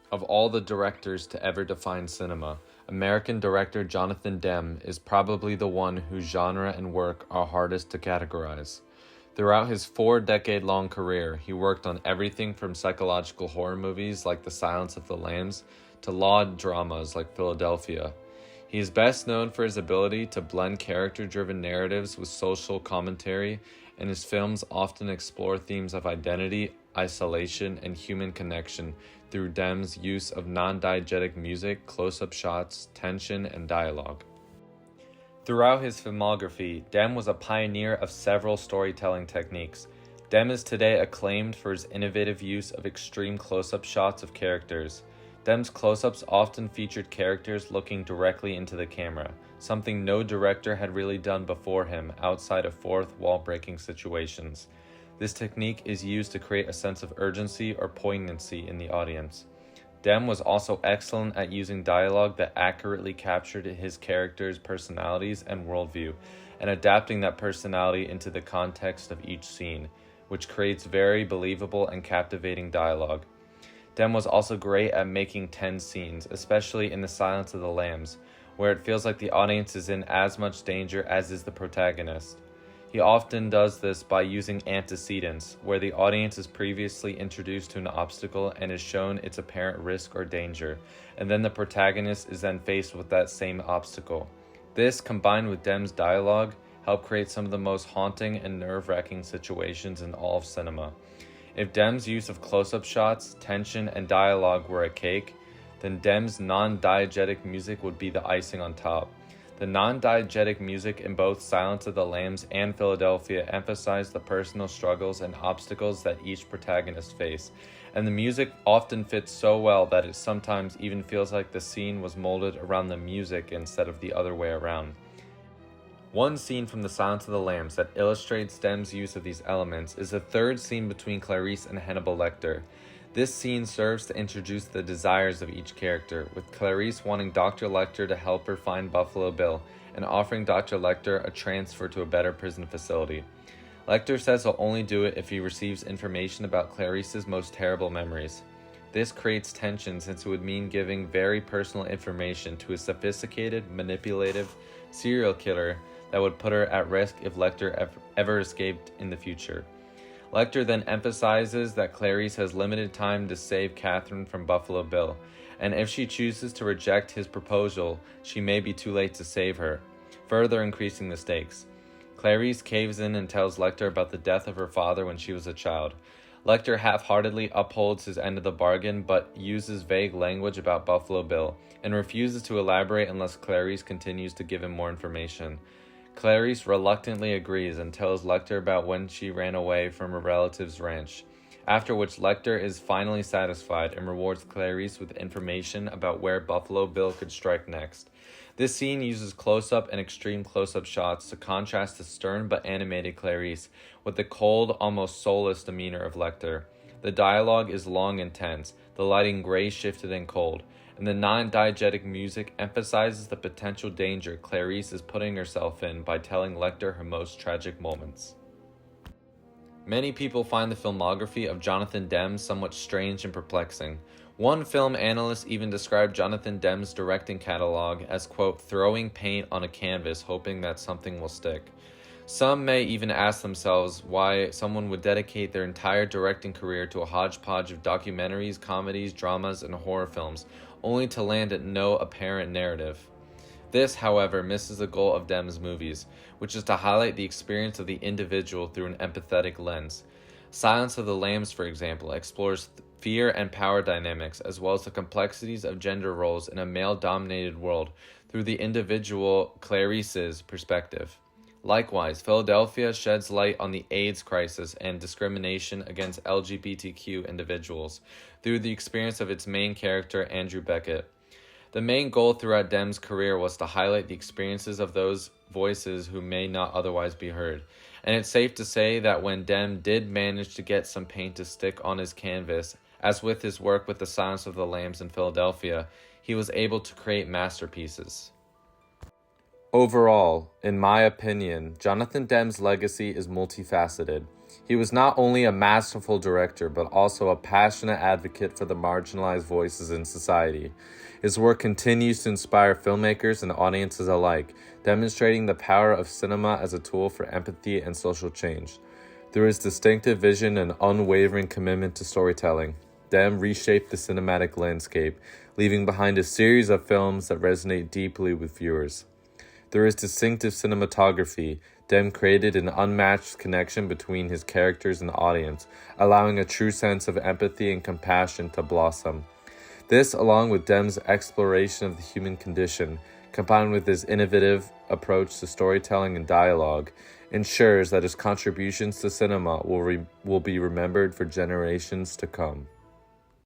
Of all the directors to ever define cinema, American director Jonathan Demme is probably the one whose genre and work are hardest to categorize. Throughout his 4-decade-long career, he worked on everything from psychological horror movies like The Silence of the Lambs to law dramas like Philadelphia. He is best known for his ability to blend character-driven narratives with social commentary, and his films often explore themes of identity, isolation, and human connection through Demme's use of non-diegetic music, close-up shots, tension, and dialogue. Throughout his filmography, Demme was a pioneer of several storytelling techniques. Demme is today acclaimed for his innovative use of extreme close-up shots of characters. Demme's close-ups often featured characters looking directly into the camera, something no director had really done before him outside of fourth wall-breaking situations. This technique is used to create a sense of urgency or poignancy in the audience. Demme was also excellent at using dialogue that accurately captured his characters' personalities and worldview, and adapting that personality into the context of each scene, which creates very believable and captivating dialogue. Demme was also great at making tense scenes, especially in The Silence of the Lambs, where it feels like the audience is in as much danger as is the protagonist. He often does this by using antecedents, where the audience is previously introduced to an obstacle and is shown its apparent risk or danger, and then the protagonist is then faced with that same obstacle. This, combined with Demme's dialogue, helped create some of the most haunting and nerve-wracking situations in all of cinema. If Demme's use of close-up shots, tension, and dialogue were a cake, then Demme's non-diegetic music would be the icing on top. The non-diegetic music in both Silence of the Lambs and Philadelphia emphasized the personal struggles and obstacles that each protagonist faced, and the music often fits so well that it sometimes even feels like the scene was molded around the music instead of the other way around. One scene from The Silence of the Lambs that illustrates Demme's use of these elements is the third scene between Clarice and Hannibal Lecter. This scene serves to introduce the desires of each character, with Clarice wanting Dr. Lecter to help her find Buffalo Bill and offering Dr. Lecter a transfer to a better prison facility. Lecter says he'll only do it if he receives information about Clarice's most terrible memories. This creates tension since it would mean giving very personal information to a sophisticated, manipulative serial killer that would put her at risk if Lecter ever escaped in the future. Lecter then emphasizes that Clarice has limited time to save Catherine from Buffalo Bill, and if she chooses to reject his proposal, she may be too late to save her, further increasing the stakes. Clarice caves in and tells Lecter about the death of her father when she was a child. Lecter half-heartedly upholds his end of the bargain, but uses vague language about Buffalo Bill, and refuses to elaborate unless Clarice continues to give him more information. Clarice reluctantly agrees and tells Lecter about when she ran away from a relative's ranch, after which Lecter is finally satisfied and rewards Clarice with information about where Buffalo Bill could strike next. This scene uses close-up and extreme close-up shots to contrast the stern but animated Clarice with the cold, almost soulless demeanor of Lecter. The dialogue is long and tense, the lighting gray shifted and cold, and the non-diegetic music emphasizes the potential danger Clarice is putting herself in by telling Lecter her most tragic moments. Many people find the filmography of Jonathan Demme somewhat strange and perplexing. One film analyst even described Jonathan Demme's directing catalog as, quote, throwing paint on a canvas hoping that something will stick. Some may even ask themselves why someone would dedicate their entire directing career to a hodgepodge of documentaries, comedies, dramas, and horror films, only to land at no apparent narrative. This, however, misses the goal of Demme's movies, which is to highlight the experience of the individual through an empathetic lens. Silence of the Lambs, for example, explores fear and power dynamics, as well as the complexities of gender roles in a male-dominated world through the individual Clarice's perspective. Likewise, Philadelphia sheds light on the AIDS crisis and discrimination against LGBTQ individuals through the experience of its main character, Andrew Beckett. The main goal throughout Demme's career was to highlight the experiences of those voices who may not otherwise be heard. And it's safe to say that when Demme did manage to get some paint to stick on his canvas, as with his work with The Silence of the Lambs in Philadelphia, he was able to create masterpieces. Overall, in my opinion, Jonathan Demme's legacy is multifaceted. He was not only a masterful director, but also a passionate advocate for the marginalized voices in society. His work continues to inspire filmmakers and audiences alike, demonstrating the power of cinema as a tool for empathy and social change. Through his distinctive vision and unwavering commitment to storytelling, Dem reshaped the cinematic landscape, leaving behind a series of films that resonate deeply with viewers. Through his distinctive cinematography, Dem created an unmatched connection between his characters and the audience, allowing a true sense of empathy and compassion to blossom. This, along with Dem's exploration of the human condition, combined with his innovative approach to storytelling and dialogue, ensures that his contributions to cinema will be remembered for generations to come.